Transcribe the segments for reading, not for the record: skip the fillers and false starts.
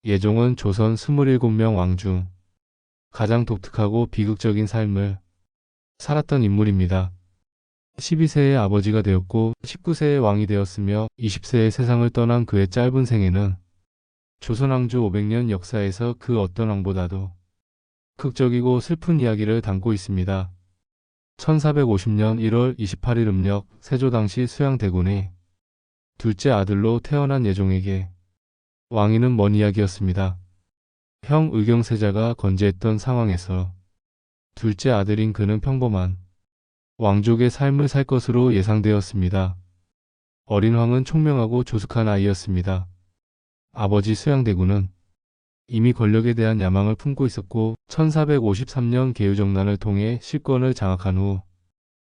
예종은 조선 27명 왕 중 가장 독특하고 비극적인 삶을 살았던 인물입니다. 12세에 아버지가 되었고 19세에 왕이 되었으며 20세에 세상을 떠난 그의 짧은 생애는 조선 왕조 500년 역사에서 그 어떤 왕보다도 극적이고 슬픈 이야기를 담고 있습니다. 1450년 1월 28일 음력 세조 당시 수양대군의 둘째 아들로 태어난 예종에게 왕위는 먼 이야기였습니다. 형 의경세자가 건재했던 상황에서 둘째 아들인 그는 평범한 왕족의 삶을 살 것으로 예상되었습니다. 어린 왕은 총명하고 조숙한 아이였습니다. 아버지 수양대군은 이미 권력에 대한 야망을 품고 있었고 1453년 계유정난을 통해 실권을 장악한 후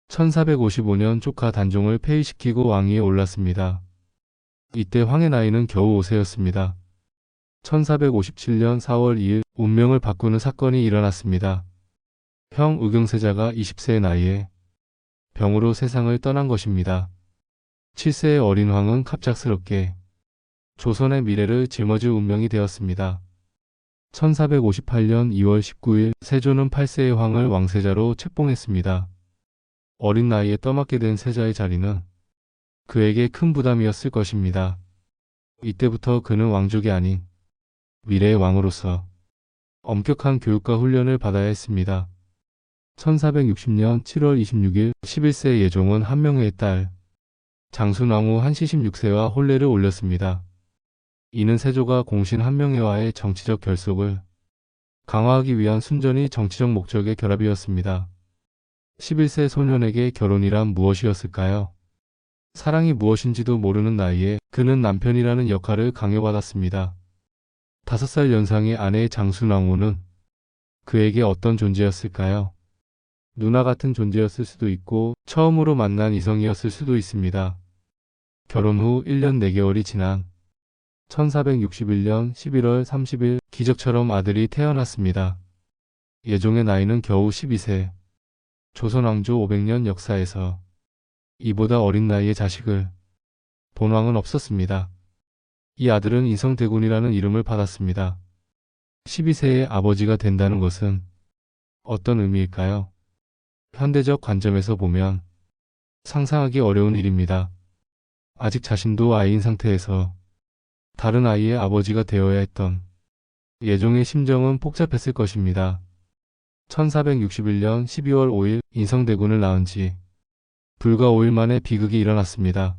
1455년 조카 단종을 폐위시키고 왕위에 올랐습니다. 이때 황의 나이는 겨우 5세였습니다. 1457년 4월 2일 운명을 바꾸는 사건이 일어났습니다. 형 의경세자가 20세의 나이에 병으로 세상을 떠난 것입니다. 7세의 어린 황은 갑작스럽게 조선의 미래를 짊어질 운명이 되었습니다. 1458년 2월 19일 세조는 8세의 황을 왕세자로 책봉했습니다. 어린 나이에 떠맡게 된 세자의 자리는 그에게 큰 부담이었을 것입니다. 이때부터 그는 왕족이 아닌 미래의 왕으로서 엄격한 교육과 훈련을 받아야 했습니다. 1460년 7월 26일 11세 예종은 한명회의 딸 장순왕후 한시 16세와 혼례를 올렸습니다. 이는 세조가 공신 한명회와의 정치적 결속을 강화하기 위한 순전히 정치적 목적의 결합이었습니다. 11세 소년에게 결혼이란 무엇이었을까요? 사랑이 무엇인지도 모르는 나이에 그는 남편이라는 역할을 강요받았습니다. 5살 연상의 아내의 장순왕후는 그에게 어떤 존재였을까요? 누나 같은 존재였을 수도 있고 처음으로 만난 이성이었을 수도 있습니다. 결혼 후 1년 4개월이 지난 1461년 11월 30일 기적처럼 아들이 태어났습니다. 예종의 나이는 겨우 12세. 조선 왕조 500년 역사에서 이보다 어린 나이의 자식을 본 왕은 없었습니다. 이 아들은 인성대군이라는 이름을 받았습니다. 12세의 아버지가 된다는 것은 어떤 의미일까요? 현대적 관점에서 보면 상상하기 어려운 일입니다. 아직 자신도 아이인 상태에서 다른 아이의 아버지가 되어야 했던 예종의 심정은 복잡했을 것입니다. 1461년 12월 5일 인성대군을 낳은 지 불과 5일 만에 비극이 일어났습니다.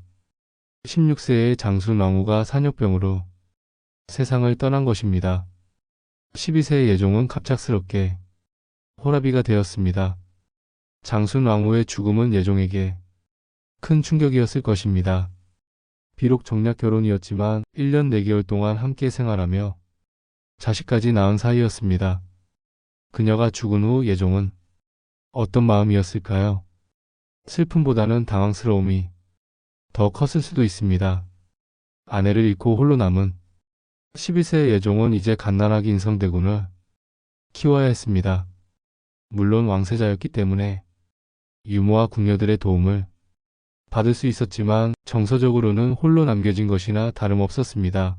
16세의 장순왕후가 산욕병으로 세상을 떠난 것입니다. 12세의 예종은 갑작스럽게 호라비가 되었습니다. 장순왕후의 죽음은 예종에게 큰 충격이었을 것입니다. 비록 정략 결혼이었지만 1년 4개월 동안 함께 생활하며 자식까지 낳은 사이였습니다. 그녀가 죽은 후 예종은 어떤 마음이었을까요? 슬픔보다는 당황스러움이 더 컸을 수도 있습니다. 아내를 잃고 홀로 남은 11세의 예종은 이제 갓난아기 인성대군을 키워야 했습니다. 물론 왕세자였기 때문에 유모와 궁녀들의 도움을 받을 수 있었지만 정서적으로는 홀로 남겨진 것이나 다름없었습니다.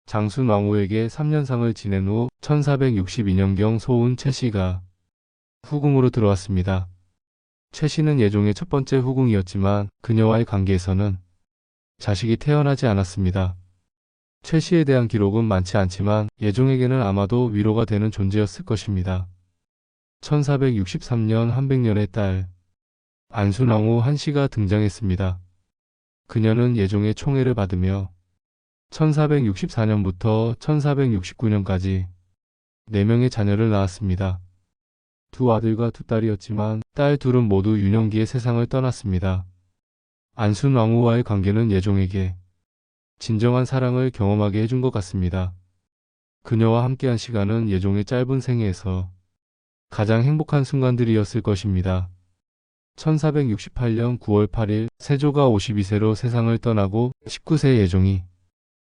장순왕후에게 3년상을 지낸 후 1462년경 소운 최씨가 후궁으로 들어왔습니다. 최씨는 예종의 첫 번째 후궁이었지만 그녀와의 관계에서는 자식이 태어나지 않았습니다. 최씨에 대한 기록은 많지 않지만 예종에게는 아마도 위로가 되는 존재였을 것입니다. 1463년 한백년의 딸 안순왕후 한씨가 등장했습니다. 그녀는 예종의 총애를 받으며 1464년부터 1469년까지 4명의 자녀를 낳았습니다. 2 아들과 2 딸이었지만 딸 둘은 모두 유년기에 세상을 떠났습니다. 안순왕후와의 관계는 예종에게 진정한 사랑을 경험하게 해준 것 같습니다. 그녀와 함께한 시간은 예종의 짧은 생애에서 가장 행복한 순간들이었을 것입니다. 1468년 9월 8일 세조가 52세로 세상을 떠나고 19세 예종이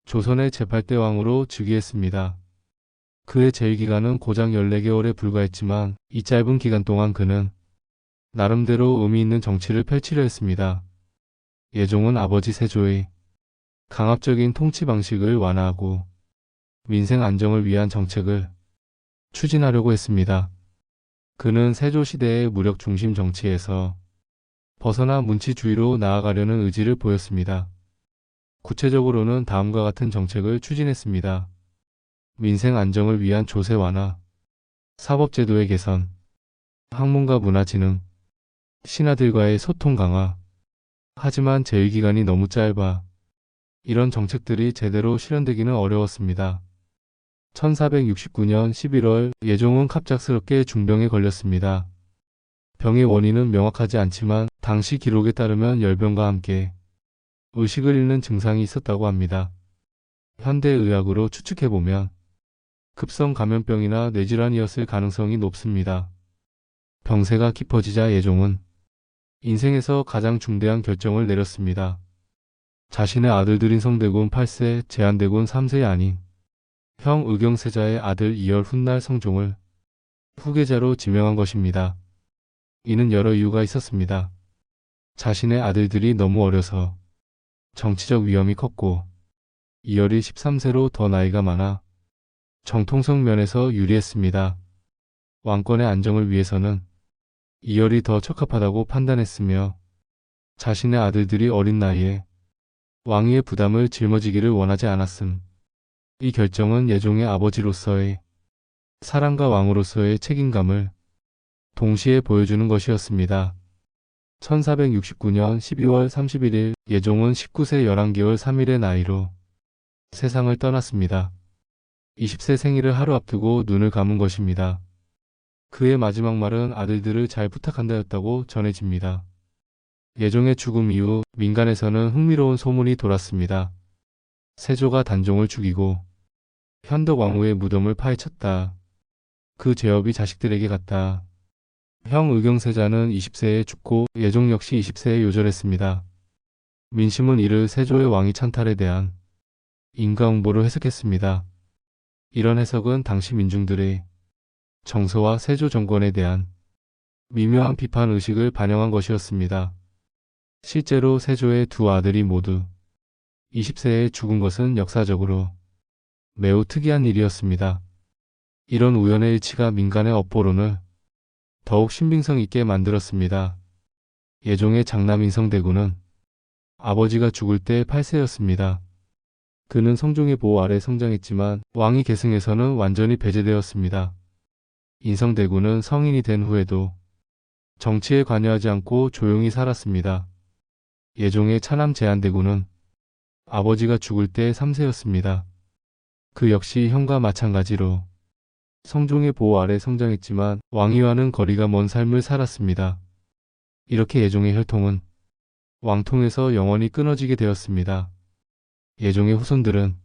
조선의 제8대 왕으로 즉위했습니다. 그의 재위기간은 고작 14개월에 불과했지만 이 짧은 기간 동안 그는 나름대로 의미 있는 정치를 펼치려 했습니다. 예종은 아버지 세조의 강압적인 통치 방식을 완화하고 민생 안정을 위한 정책을 추진하려고 했습니다. 그는 세조 시대의 무력 중심 정치에서 벗어나 문치주의로 나아가려는 의지를 보였습니다. 구체적으로는 다음과 같은 정책을 추진했습니다. 민생 안정을 위한 조세 완화, 사법제도의 개선, 학문과 문화진흥, 신하들과의 소통 강화. 하지만 재위기간이 너무 짧아 이런 정책들이 제대로 실현되기는 어려웠습니다. 1469년 11월 예종은 갑작스럽게 중병에 걸렸습니다. 병의 원인은 명확하지 않지만 당시 기록에 따르면 열병과 함께 의식을 잃는 증상이 있었다고 합니다. 현대의학으로 추측해보면 급성 감염병이나 뇌질환이었을 가능성이 높습니다. 병세가 깊어지자 예종은 인생에서 가장 중대한 결정을 내렸습니다. 자신의 아들들인 성대군 8세, 제한대군 3세의 아닌 형 의경세자의 아들 이열 훗날 성종을 후계자로 지명한 것입니다. 이는 여러 이유가 있었습니다. 자신의 아들들이 너무 어려서 정치적 위험이 컸고 이열이 13세로 더 나이가 많아 정통성 면에서 유리했습니다. 왕권의 안정을 위해서는 이열이 더 적합하다고 판단했으며 자신의 아들들이 어린 나이에 왕위의 부담을 짊어지기를 원하지 않았음. 이 결정은 예종의 아버지로서의 사랑과 왕으로서의 책임감을 동시에 보여주는 것이었습니다. 1469년 12월 31일 예종은 19세 11개월 3일의 나이로 세상을 떠났습니다. 20세 생일을 하루 앞두고 눈을 감은 것입니다. 그의 마지막 말은 아들들을 잘 부탁한다였다고 전해집니다. 예종의 죽음 이후 민간에서는 흥미로운 소문이 돌았습니다. 세조가 단종을 죽이고 현덕 왕후의 무덤을 파헤쳤다. 그 죄업이 자식들에게 갔다. 형 의경세자는 20세에 죽고 예종 역시 20세에 요절했습니다. 민심은 이를 세조의 왕위 찬탈에 대한 인과응보로 해석했습니다. 이런 해석은 당시 민중들의 정서와 세조 정권에 대한 미묘한 비판 의식을 반영한 것이었습니다. 실제로 세조의 두 아들이 모두 20세에 죽은 것은 역사적으로 매우 특이한 일이었습니다. 이런 우연의 일치가 민간의 업보론을 더욱 신빙성 있게 만들었습니다. 예종의 장남 인성대군은 아버지가 죽을 때 8세였습니다. 그는 성종의 보호 아래 성장했지만 왕위 계승에서는 완전히 배제되었습니다. 인성대군은 성인이 된 후에도 정치에 관여하지 않고 조용히 살았습니다. 예종의 차남 제한대군은 아버지가 죽을 때 3세였습니다. 그 역시 형과 마찬가지로 성종의 보호 아래 성장했지만 왕위와는 거리가 먼 삶을 살았습니다. 이렇게 예종의 혈통은 왕통에서 영원히 끊어지게 되었습니다. 예종의 후손들은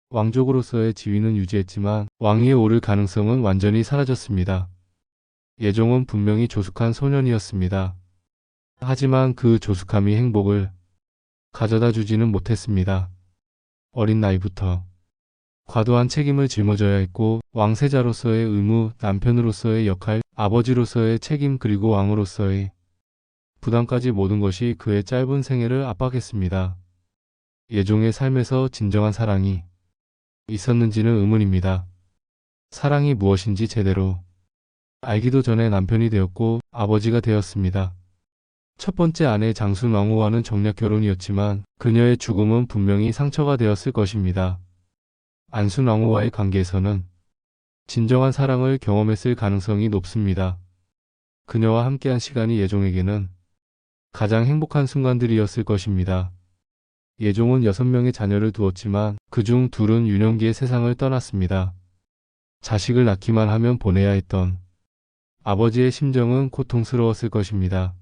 왕족으로서의 지위는 유지했지만 왕위에 오를 가능성은 완전히 사라졌습니다. 예종은 분명히 조숙한 소년이었습니다. 하지만 그 조숙함이 행복을 가져다 주지는 못했습니다. 어린 나이부터 과도한 책임을 짊어져야 했고 왕세자로서의 의무, 남편으로서의 역할, 아버지로서의 책임 그리고 왕으로서의 부담까지 모든 것이 그의 짧은 생애를 압박했습니다. 예종의 삶에서 진정한 사랑이 있었는지는 의문입니다. 사랑이 무엇인지 제대로 알기도 전에 남편이 되었고 아버지가 되었습니다. 첫 번째 아내 장순 왕후와는 정략 결혼이었지만 그녀의 죽음은 분명히 상처가 되었을 것입니다. 안순 왕후와의 관계에서는 진정한 사랑을 경험했을 가능성이 높습니다. 그녀와 함께한 시간이 예종에게는 가장 행복한 순간들이었을 것입니다. 예종은 6명의 자녀를 두었지만 그중 둘은 유년기에 세상을 떠났습니다. 자식을 낳기만 하면 보내야 했던 아버지의 심정은 고통스러웠을 것입니다.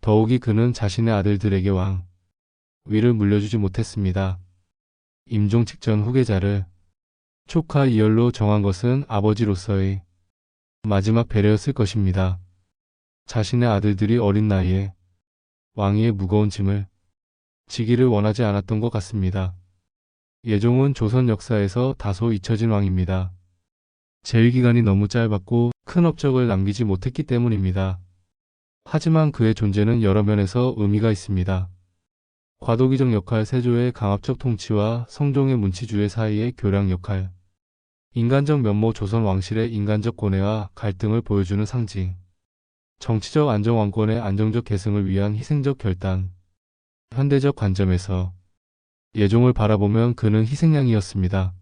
더욱이 그는 자신의 아들들에게 왕위를 물려주지 못했습니다. 임종 직전 후계자를 촉하 이열로 정한 것은 아버지로서의 마지막 배려였을 것입니다. 자신의 아들들이 어린 나이에 왕위의 무거운 짐을 지기를 원하지 않았던 것 같습니다. 예종은 조선 역사에서 다소 잊혀진 왕입니다. 재위기간이 너무 짧았고 큰 업적을 남기지 못했기 때문입니다. 하지만 그의 존재는 여러 면에서 의미가 있습니다. 과도기적 역할 세조의 강압적 통치와 성종의 문치주의 사이의 교량 역할. 인간적 면모 조선 왕실의 인간적 고뇌와 갈등을 보여주는 상징. 정치적 안정 왕권의 안정적 계승을 위한 희생적 결단. 현대적 관점에서 예종을 바라보면 그는 희생양이었습니다.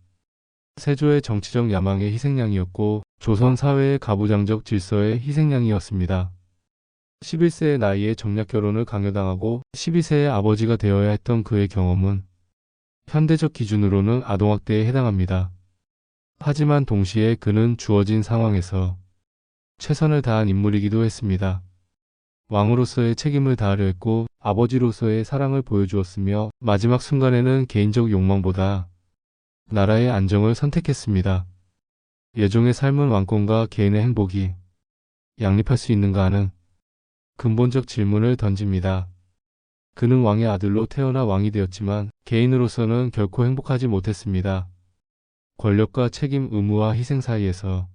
세조의 정치적 야망의 희생양이었고 조선 사회의 가부장적 질서의 희생양이었습니다. 11세의 나이에 정략 결혼을 강요당하고 12세의 아버지가 되어야 했던 그의 경험은 현대적 기준으로는 아동학대에 해당합니다. 하지만 동시에 그는 주어진 상황에서 최선을 다한 인물이기도 했습니다. 왕으로서의 책임을 다하려 했고 아버지로서의 사랑을 보여주었으며 마지막 순간에는 개인적 욕망보다 나라의 안정을 선택했습니다. 예종의 삶은 왕권과 개인의 행복이 양립할 수 있는가 하는 근본적 질문을 던집니다. 그는 왕의 아들로 태어나 왕이 되었지만 개인으로서는 결코 행복하지 못했습니다. 권력과 책임, 의무와 희생 사이에서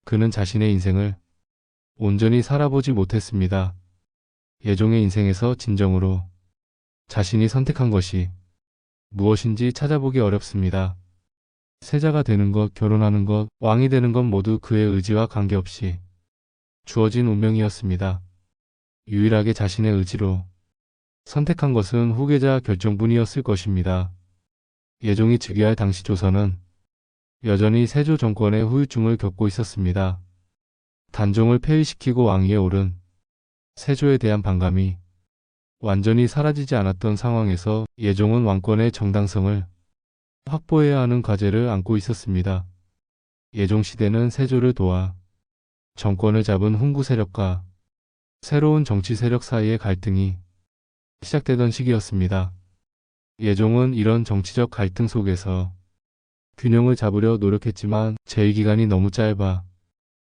그는 자신의 인생을 온전히 살아보지 못했습니다. 예종의 인생에서 진정으로 자신이 선택한 것이 무엇인지 찾아보기 어렵습니다. 세자가 되는 것, 결혼하는 것, 왕이 되는 것 모두 그의 의지와 관계없이 주어진 운명이었습니다. 유일하게 자신의 의지로 선택한 것은 후계자 결정뿐이었을 것입니다. 예종이 즉위할 당시 조선은 여전히 세조 정권의 후유증을 겪고 있었습니다. 단종을 폐위시키고 왕위에 오른 세조에 대한 반감이 완전히 사라지지 않았던 상황에서 예종은 왕권의 정당성을 확보해야 하는 과제를 안고 있었습니다. 예종 시대는 세조를 도와 정권을 잡은 훈구 세력과 새로운 정치 세력 사이의 갈등이 시작되던 시기였습니다. 예종은 이런 정치적 갈등 속에서 균형을 잡으려 노력했지만 제2기간이 너무 짧아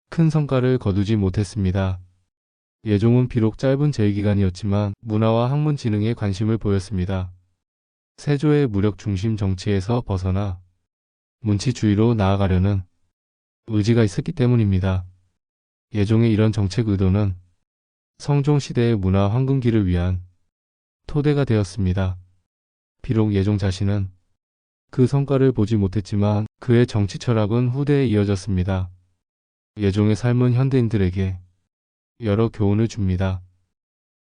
큰 성과를 거두지 못했습니다. 예종은 비록 짧은 제2기간이었지만 문화와 학문 진흥에 관심을 보였습니다. 세조의 무력 중심 정치에서 벗어나 문치주의로 나아가려는 의지가 있었기 때문입니다. 예종의 이런 정책 의도는 성종 시대의 문화 황금기를 위한 토대가 되었습니다. 비록 예종 자신은 그 성과를 보지 못했지만 그의 정치 철학은 후대에 이어졌습니다. 예종의 삶은 현대인들에게 여러 교훈을 줍니다.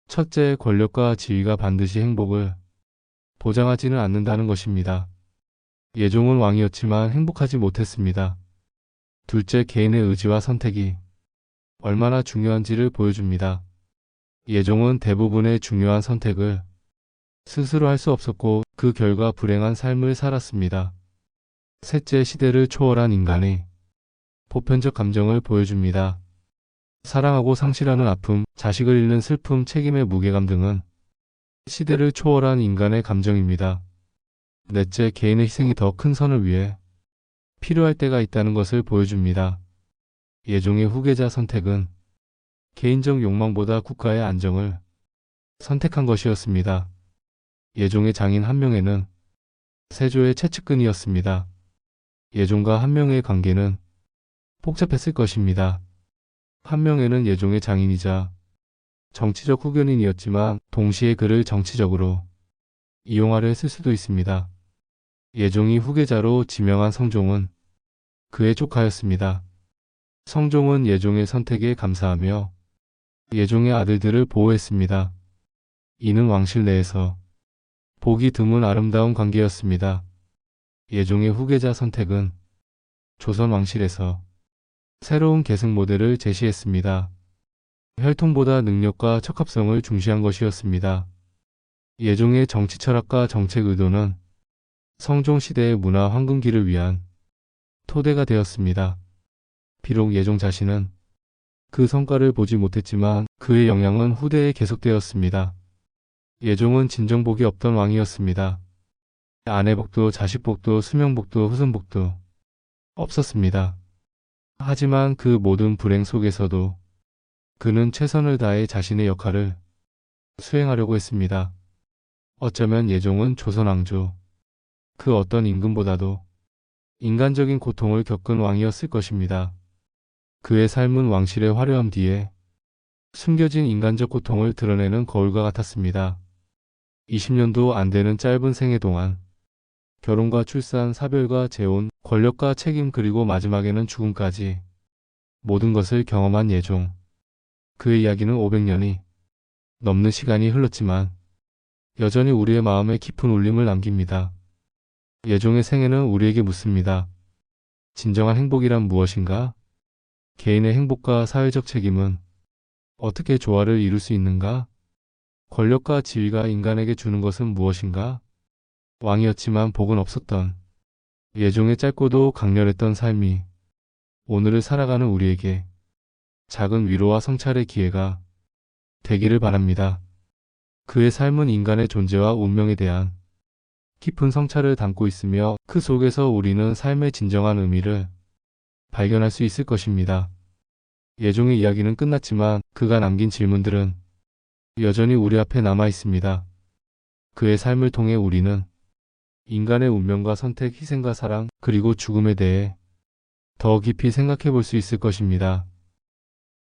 첫째, 권력과 지위가 반드시 행복을 보장하지는 않는다는 것입니다. 예종은 왕이었지만 행복하지 못했습니다. 둘째, 개인의 의지와 선택이 얼마나 중요한지를 보여줍니다. 예종은 대부분의 중요한 선택을 스스로 할 수 없었고 그 결과 불행한 삶을 살았습니다. 셋째, 시대를 초월한 인간의 보편적 감정을 보여줍니다. 사랑하고 상실하는 아픔, 자식을 잃는 슬픔, 책임의 무게감 등은 시대를 초월한 인간의 감정입니다. 넷째, 개인의 희생이 더 큰 선을 위해 필요할 때가 있다는 것을 보여줍니다. 예종의 후계자 선택은 개인적 욕망보다 국가의 안정을 선택한 것이었습니다. 예종의 장인 한명회는 세조의 최측근이었습니다. 예종과 한명회의 관계는 복잡했을 것입니다. 한명회는 예종의 장인이자 정치적 후견인이었지만 동시에 그를 정치적으로 이용하려 했을 수도 있습니다. 예종이 후계자로 지명한 성종은 그의 조카였습니다. 성종은 예종의 선택에 감사하며 예종의 아들들을 보호했습니다. 이는 왕실 내에서 보기 드문 아름다운 관계였습니다. 예종의 후계자 선택은 조선 왕실에서 새로운 계승 모델을 제시했습니다. 혈통보다 능력과 척합성을 중시한 것이었습니다. 예종의 정치 철학과 정책 의도는 성종 시대의 문화 황금기를 위한 토대가 되었습니다. 비록 예종 자신은 그 성과를 보지 못했지만 그의 영향은 후대에 계속되었습니다. 예종은 진정복이 없던 왕이었습니다. 아내복도, 자식복도, 수명복도, 후손복도 없었습니다. 하지만 그 모든 불행 속에서도 그는 최선을 다해 자신의 역할을 수행하려고 했습니다. 어쩌면 예종은 조선 왕조, 그 어떤 임금보다도 인간적인 고통을 겪은 왕이었을 것입니다. 그의 삶은 왕실의 화려함 뒤에 숨겨진 인간적 고통을 드러내는 거울과 같았습니다. 20년도 안 되는 짧은 생애 동안 결혼과 출산, 사별과 재혼, 권력과 책임 그리고 마지막에는 죽음까지 모든 것을 경험한 예종. 그의 이야기는 500년이 넘는 시간이 흘렀지만 여전히 우리의 마음에 깊은 울림을 남깁니다. 예종의 생애는 우리에게 묻습니다. 진정한 행복이란 무엇인가? 개인의 행복과 사회적 책임은 어떻게 조화를 이룰 수 있는가? 권력과 지위가 인간에게 주는 것은 무엇인가? 왕이었지만 복은 없었던 예종의 짧고도 강렬했던 삶이 오늘을 살아가는 우리에게 작은 위로와 성찰의 기회가 되기를 바랍니다. 그의 삶은 인간의 존재와 운명에 대한 깊은 성찰을 담고 있으며 그 속에서 우리는 삶의 진정한 의미를 발견할 수 있을 것입니다. 예종의 이야기는 끝났지만 그가 남긴 질문들은 여전히 우리 앞에 남아 있습니다. 그의 삶을 통해 우리는 인간의 운명과 선택, 희생과 사랑, 그리고 죽음에 대해 더 깊이 생각해 볼 수 있을 것입니다.